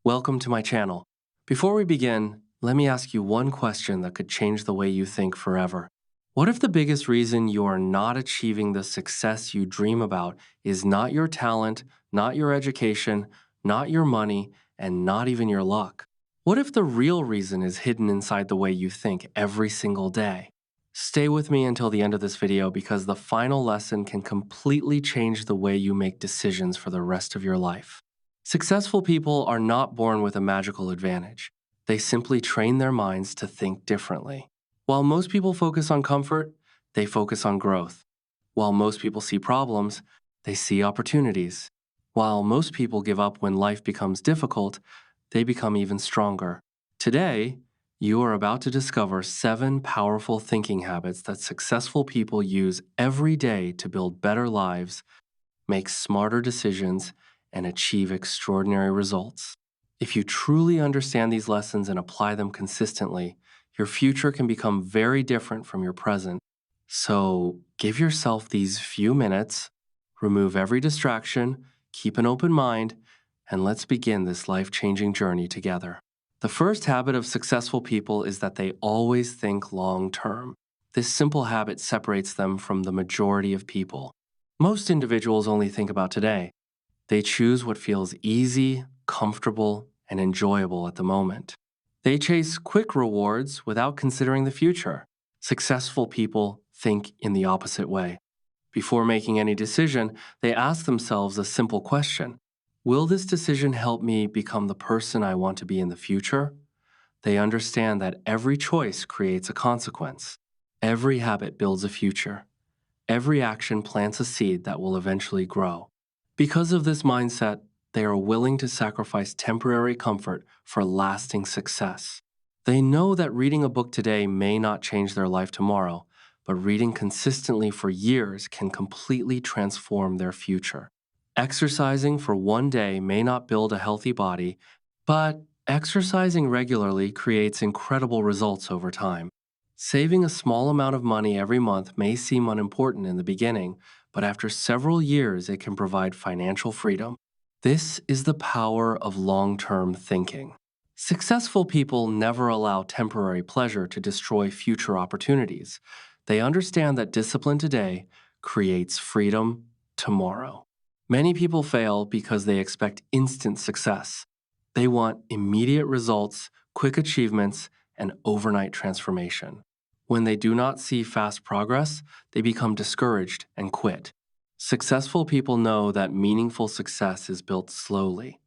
Welcome to my channel. Before we begin, let me ask you one question that could change the way you think forever. What if the biggest reason you are not achieving the success you dream about is not your talent, not your education, not your money, and not even your luck? What if the real reason is hidden inside the way you think every single day? Stay with me until the end of this video because the final lesson can completely change the way you make decisions for the rest of your life. Successful people are not born with a magical advantage. They simply train their minds to think differently. While most people focus on comfort, they focus on growth. While most people see problems, they see opportunities. While most people give up when life becomes difficult, they become even stronger. Today, you are about to discover 7 powerful thinking habits that successful people use every day to build better lives, make smarter decisions, and achieve extraordinary results. If you truly understand these lessons and apply them consistently, your future can become very different from your present. So give yourself these few minutes, remove every distraction, keep an open mind, and let's begin this life-changing journey together. The first habit of successful people is that they always think long-term. This simple habit separates them from the majority of people. Most individuals only think about today. They choose what feels easy, comfortable, and enjoyable at the moment. They chase quick rewards without considering the future. Successful people think in the opposite way. Before making any decision, they ask themselves a simple question. Will this decision help me become the person I want to be in the future? They understand that every choice creates a consequence. Every habit builds a future. Every action plants a seed that will eventually grow. Because of this mindset, they are willing to sacrifice temporary comfort for lasting success. They know that reading a book today may not change their life tomorrow, but reading consistently for years can completely transform their future. Exercising for one day may not build a healthy body, but exercising regularly creates incredible results over time. Saving a small amount of money every month may seem unimportant in the beginning, but after several years, it can provide financial freedom. This is the power of long-term thinking. Successful people never allow temporary pleasure to destroy future opportunities. They understand that discipline today creates freedom tomorrow. Many people fail because they expect instant success. They want immediate results, quick achievements, and overnight transformation. When they do not see fast progress, they become discouraged and quit. Successful people know that meaningful success is built slowly.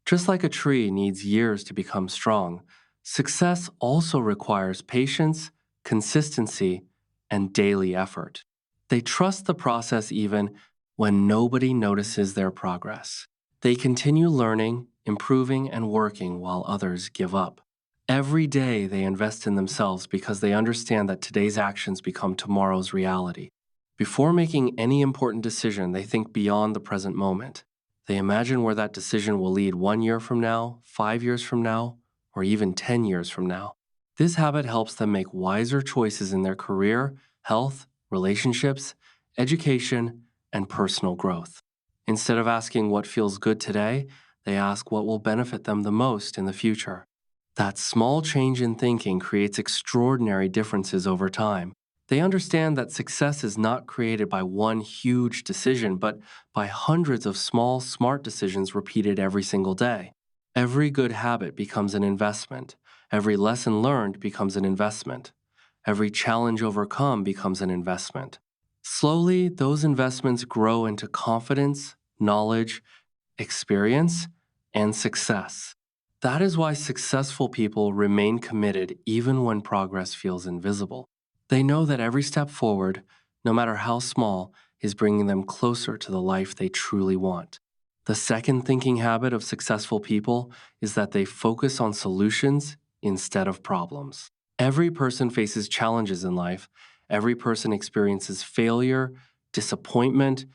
Just like a tree needs years to become strong, success also requires patience, consistency, and daily effort. They trust the process even when nobody notices their progress. They continue learning, improving, and working while others give up. Every day they invest in themselves because they understand that today's actions become tomorrow's reality. Before making any important decision, they think beyond the present moment. They imagine where that decision will lead 1 year from now, 5 years from now, or even 10 years from now. This habit helps them make wiser choices in their career, health, relationships, education, and personal growth. Instead of asking what feels good today, they ask what will benefit them the most in the future. That small change in thinking creates extraordinary differences over time. They understand that success is not created by one huge decision, but by hundreds of small, smart decisions repeated every single day. Every good habit becomes an investment. Every lesson learned becomes an investment. Every challenge overcome becomes an investment. Slowly, those investments grow into confidence, knowledge, experience, and success. That is why successful people remain committed even when progress feels invisible. They know that every step forward, no matter how small, is bringing them closer to the life they truly want. The second thinking habit of successful people is that they focus on solutions instead of problems. Every person faces challenges in life. Every person experiences failure, disappointment,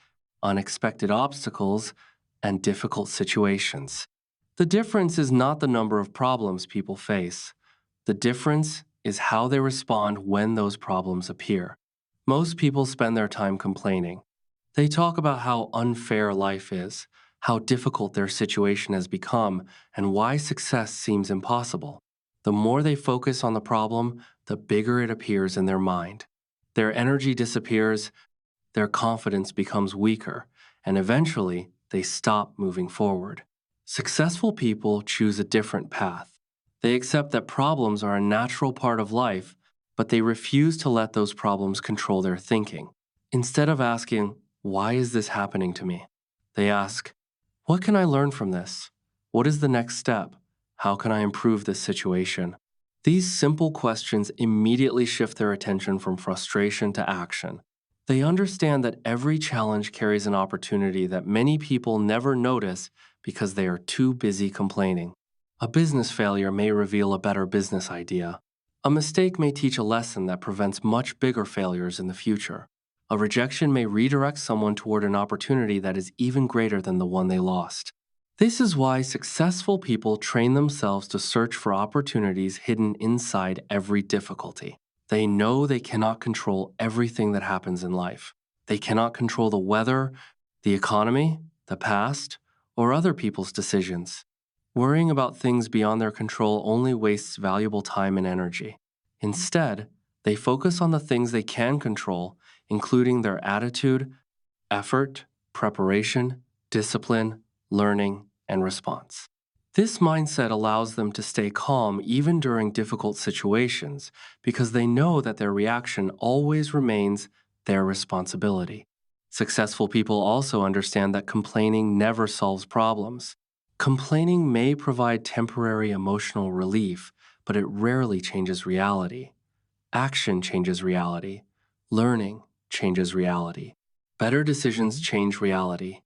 unexpected obstacles, and difficult situations. The difference is not the number of problems people face. The difference is how they respond when those problems appear. Most people spend their time complaining. They talk about how unfair life is, how difficult their situation has become, and why success seems impossible. The more they focus on the problem, the bigger it appears in their mind. Their energy disappears, their confidence becomes weaker, and eventually they stop moving forward. Successful people choose a different path. They accept that problems are a natural part of life, but they refuse to let those problems control their thinking. Instead of asking, "Why is this happening to me?" they ask, "What can I learn from this? What is the next step? How can I improve this situation?" These simple questions immediately shift their attention from frustration to action. They understand that every challenge carries an opportunity that many people never notice because they are too busy complaining. A business failure may reveal a better business idea. A mistake may teach a lesson that prevents much bigger failures in the future. A rejection may redirect someone toward an opportunity that is even greater than the one they lost. This is why successful people train themselves to search for opportunities hidden inside every difficulty. They know they cannot control everything that happens in life. They cannot control the weather, the economy, the past, or other people's decisions. Worrying about things beyond their control only wastes valuable time and energy. Instead, they focus on the things they can control, including their attitude, effort, preparation, discipline, learning, and response. This mindset allows them to stay calm even during difficult situations because they know that their reaction always remains their responsibility. Successful people also understand that complaining never solves problems. Complaining may provide temporary emotional relief, but it rarely changes reality. Action changes reality. Learning changes reality. Better decisions change reality.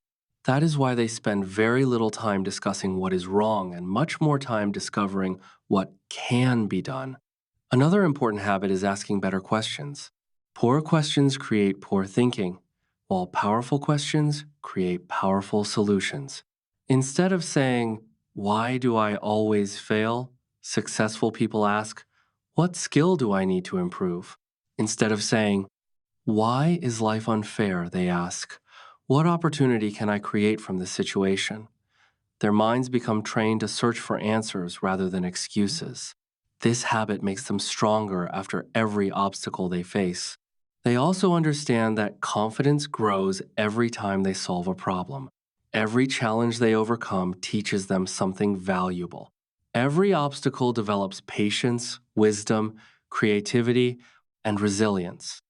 That is why they spend very little time discussing what is wrong and much more time discovering what can be done. Another important habit is asking better questions. Poor questions create poor thinking, while powerful questions create powerful solutions. Instead of saying, "Why do I always fail?" successful people ask, "What skill do I need to improve?" Instead of saying, "Why is life unfair?" they ask, "What opportunity can I create from this situation?" Their minds become trained to search for answers rather than excuses. This habit makes them stronger after every obstacle they face. They also understand that confidence grows every time they solve a problem. Every challenge they overcome teaches them something valuable. Every obstacle develops patience, wisdom, creativity, and resilience.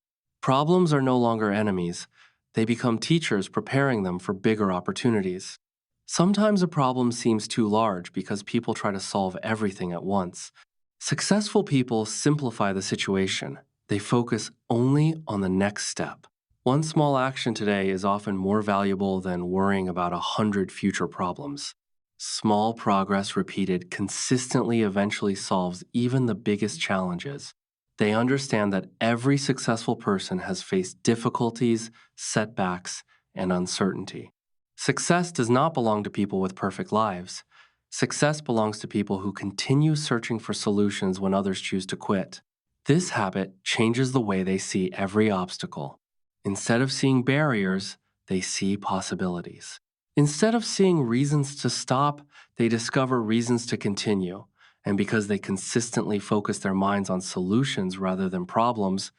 Problems are no longer enemies. They become teachers preparing them for bigger opportunities. Sometimes a problem seems too large because people try to solve everything at once. Successful people simplify the situation. They focus only on the next step. One small action today is often more valuable than worrying about 100 future problems. Small progress repeated consistently eventually solves even the biggest challenges. They understand that every successful person has faced difficulties, setbacks, and uncertainty. Success does not belong to people with perfect lives. Success belongs to people who continue searching for solutions when others choose to quit. This habit changes the way they see every obstacle. Instead of seeing barriers, they see possibilities. Instead of seeing reasons to stop, they discover reasons to continue. And because they consistently focus their minds on solutions rather than problems,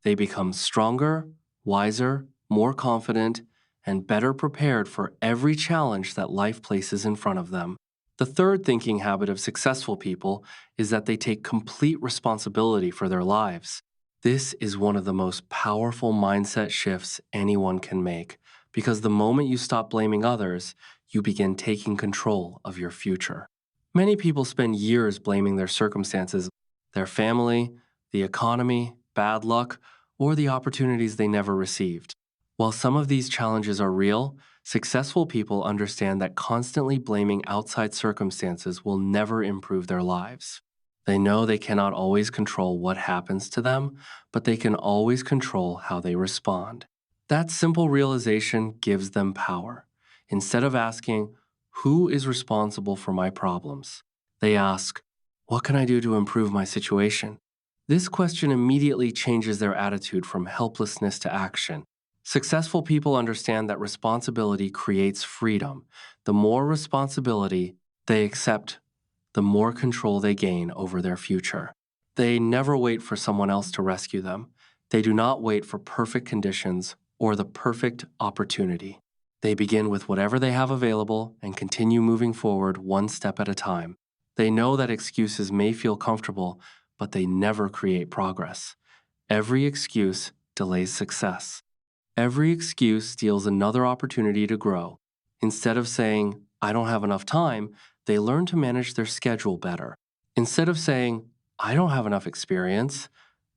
they become stronger, wiser, more confident, and better prepared for every challenge that life places in front of them. The third thinking habit of successful people is that they take complete responsibility for their lives. This is one of the most powerful mindset shifts anyone can make because the moment you stop blaming others, you begin taking control of your future. Many people spend years blaming their circumstances, their family, the economy, bad luck, or the opportunities they never received. While some of these challenges are real, successful people understand that constantly blaming outside circumstances will never improve their lives. They know they cannot always control what happens to them, but they can always control how they respond. That simple realization gives them power. Instead of asking, "Who is responsible for my problems?" they ask, "What can I do to improve my situation?" This question immediately changes their attitude from helplessness to action. Successful people understand that responsibility creates freedom. The more responsibility they accept, the more control they gain over their future. They never wait for someone else to rescue them. They do not wait for perfect conditions or the perfect opportunity. They begin with whatever they have available and continue moving forward one step at a time. They know that excuses may feel comfortable, but they never create progress. Every excuse delays success. Every excuse steals another opportunity to grow. Instead of saying, I don't have enough time, they learn to manage their schedule better. Instead of saying, I don't have enough experience,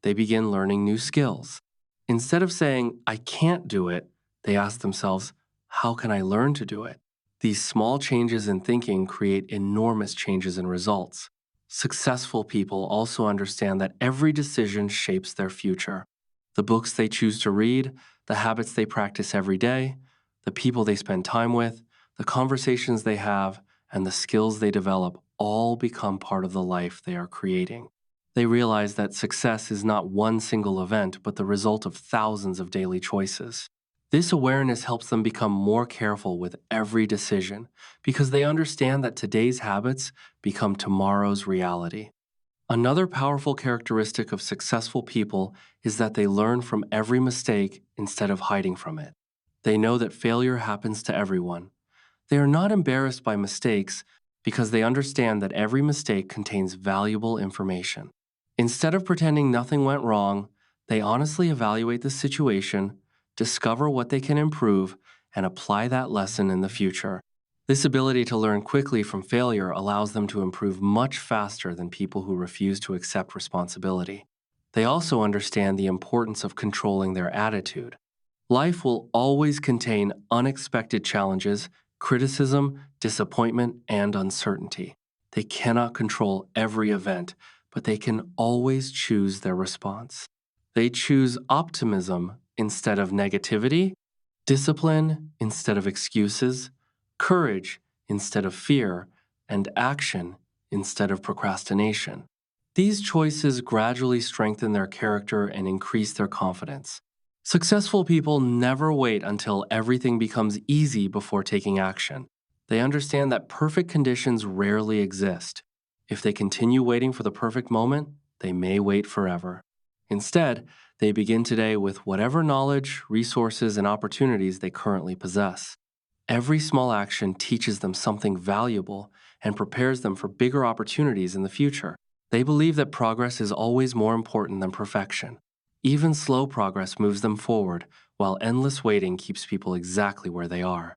they begin learning new skills. Instead of saying, I can't do it, they ask themselves, how can I learn to do it? These small changes in thinking create enormous changes in results. Successful people also understand that every decision shapes their future. The books they choose to read, the habits they practice every day, the people they spend time with, the conversations they have, and the skills they develop all become part of the life they are creating. They realize that success is not one single event, but the result of thousands of daily choices. This awareness helps them become more careful with every decision because they understand that today's habits become tomorrow's reality. Another powerful characteristic of successful people is that they learn from every mistake instead of hiding from it. They know that failure happens to everyone. They are not embarrassed by mistakes because they understand that every mistake contains valuable information. Instead of pretending nothing went wrong, they honestly evaluate the situation, discover what they can improve, and apply that lesson in the future. This ability to learn quickly from failure allows them to improve much faster than people who refuse to accept responsibility. They also understand the importance of controlling their attitude. Life will always contain unexpected challenges, criticism, disappointment, and uncertainty. They cannot control every event, but they can always choose their response. They choose optimism instead of negativity, discipline instead of excuses, courage instead of fear, and action instead of procrastination. These choices gradually strengthen their character and increase their confidence. Successful people never wait until everything becomes easy before taking action. They understand that perfect conditions rarely exist. If they continue waiting for the perfect moment, they may wait forever. Instead, they begin today with whatever knowledge, resources, and opportunities they currently possess. Every small action teaches them something valuable and prepares them for bigger opportunities in the future. They believe that progress is always more important than perfection. Even slow progress moves them forward, while endless waiting keeps people exactly where they are.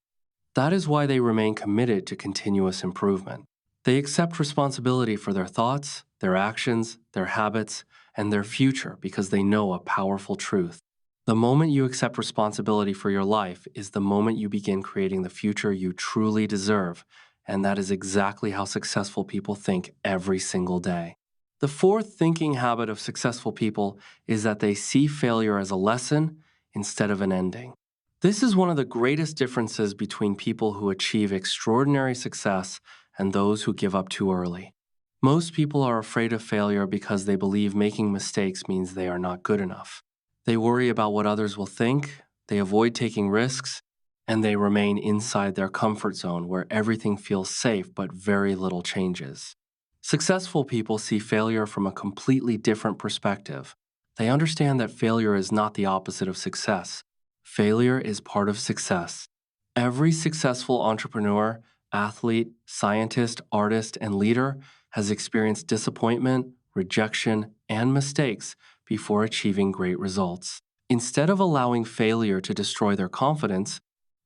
That is why they remain committed to continuous improvement. They accept responsibility for their thoughts, their actions, their habits, and their future because they know a powerful truth. The moment you accept responsibility for your life is the moment you begin creating the future you truly deserve, and that is exactly how successful people think every single day. The fourth thinking habit of successful people is that they see failure as a lesson instead of an ending. This is one of the greatest differences between people who achieve extraordinary success and those who give up too early. Most people are afraid of failure because they believe making mistakes means they are not good enough. They worry about what others will think, they avoid taking risks, and they remain inside their comfort zone where everything feels safe but very little changes. Successful people see failure from a completely different perspective. They understand that failure is not the opposite of success. Failure is part of success. Every successful entrepreneur, athlete, scientist, artist, and leader has experienced disappointment, rejection, and mistakes before achieving great results. Instead of allowing failure to destroy their confidence,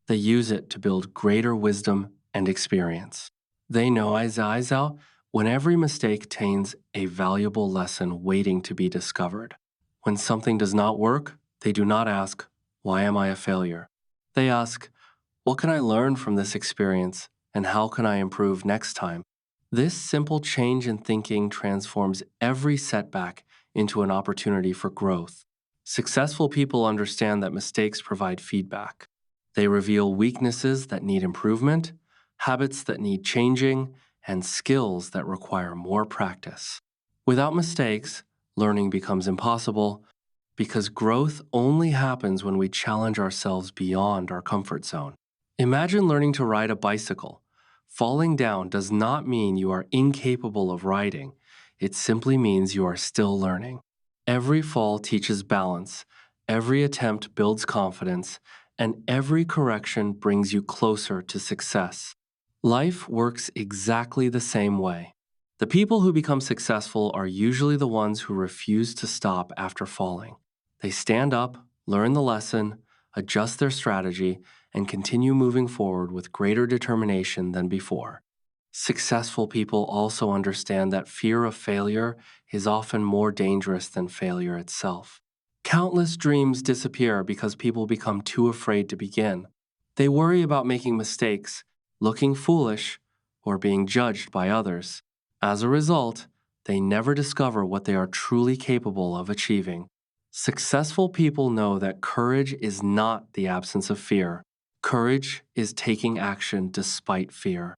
they use it to build greater wisdom and experience. They know, eyes out, when every mistake contains a valuable lesson waiting to be discovered. When something does not work, they do not ask, why am I a failure? They ask, what can I learn from this experience and how can I improve next time? This simple change in thinking transforms every setback into an opportunity for growth. Successful people understand that mistakes provide feedback. They reveal weaknesses that need improvement, habits that need changing, and skills that require more practice. Without mistakes, learning becomes impossible. because growth only happens when we challenge ourselves beyond our comfort zone. Imagine learning to ride a bicycle. Falling down does not mean you are incapable of riding, it simply means you are still learning. Every fall teaches balance, every attempt builds confidence, and every correction brings you closer to success. Life works exactly the same way. The people who become successful are usually the ones who refuse to stop after falling. They stand up, learn the lesson, adjust their strategy, and continue moving forward with greater determination than before. Successful people also understand that fear of failure is often more dangerous than failure itself. Countless dreams disappear because people become too afraid to begin. They worry about making mistakes, looking foolish, or being judged by others. As a result, they never discover what they are truly capable of achieving. Successful people know that courage is not the absence of fear. Courage is taking action despite fear.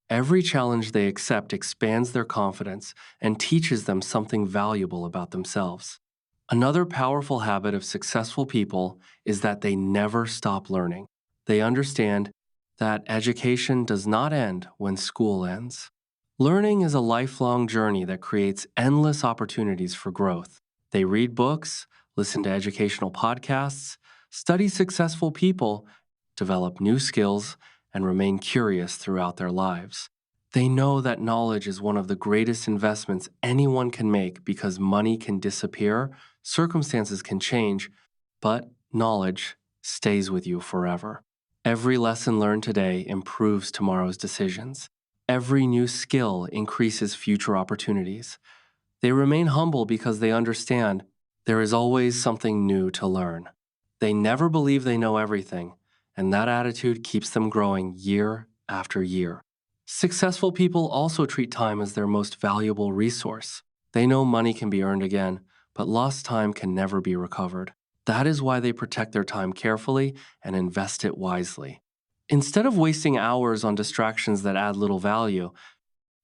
Every challenge they accept expands their confidence and teaches them something valuable about themselves. Another powerful habit of successful people is that they never stop learning. They understand that education does not end when school ends. Learning is a lifelong journey that creates endless opportunities for growth. They read books, listen to educational podcasts, study successful people, develop new skills, and remain curious throughout their lives. They know that knowledge is one of the greatest investments anyone can make because money can disappear, circumstances can change, but knowledge stays with you forever. Every lesson learned today improves tomorrow's decisions. Every new skill increases future opportunities. They remain humble because they understand there is always something new to learn. They never believe they know everything, and that attitude keeps them growing year after year. Successful people also treat time as their most valuable resource. They know money can be earned again, but lost time can never be recovered. That is why they protect their time carefully and invest it wisely. Instead of wasting hours on distractions that add little value,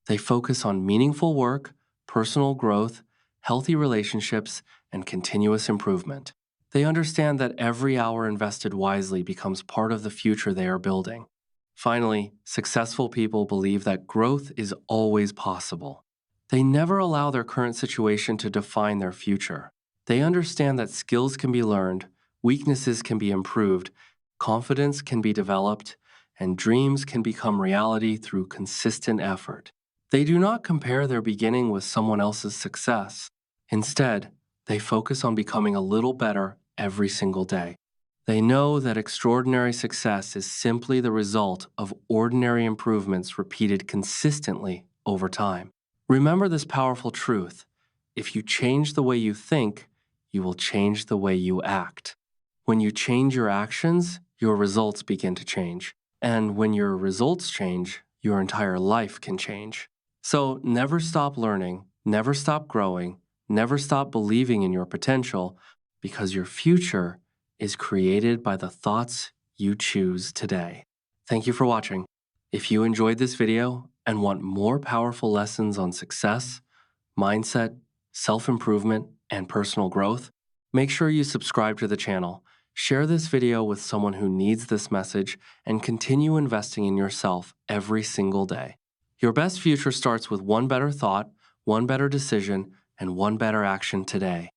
they focus on meaningful work, personal growth, healthy relationships, and continuous improvement. They understand that every hour invested wisely becomes part of the future they are building. Finally, successful people believe that growth is always possible. They never allow their current situation to define their future. They understand that skills can be learned, weaknesses can be improved, confidence can be developed, and dreams can become reality through consistent effort. They do not compare their beginning with someone else's success. Instead, they focus on becoming a little better every single day. They know that extraordinary success is simply the result of ordinary improvements repeated consistently over time. Remember this powerful truth: if you change the way you think, you will change the way you act. When you change your actions, your results begin to change. And when your results change, your entire life can change. So never stop learning, never stop growing, never stop believing in your potential, because your future is created by the thoughts you choose today. Thank you for watching. If you enjoyed this video and want more powerful lessons on success, mindset, self-improvement, and personal growth, make sure you subscribe to the channel, share this video with someone who needs this message, and continue investing in yourself every single day. Your best future starts with one better thought, one better decision, and one better action today.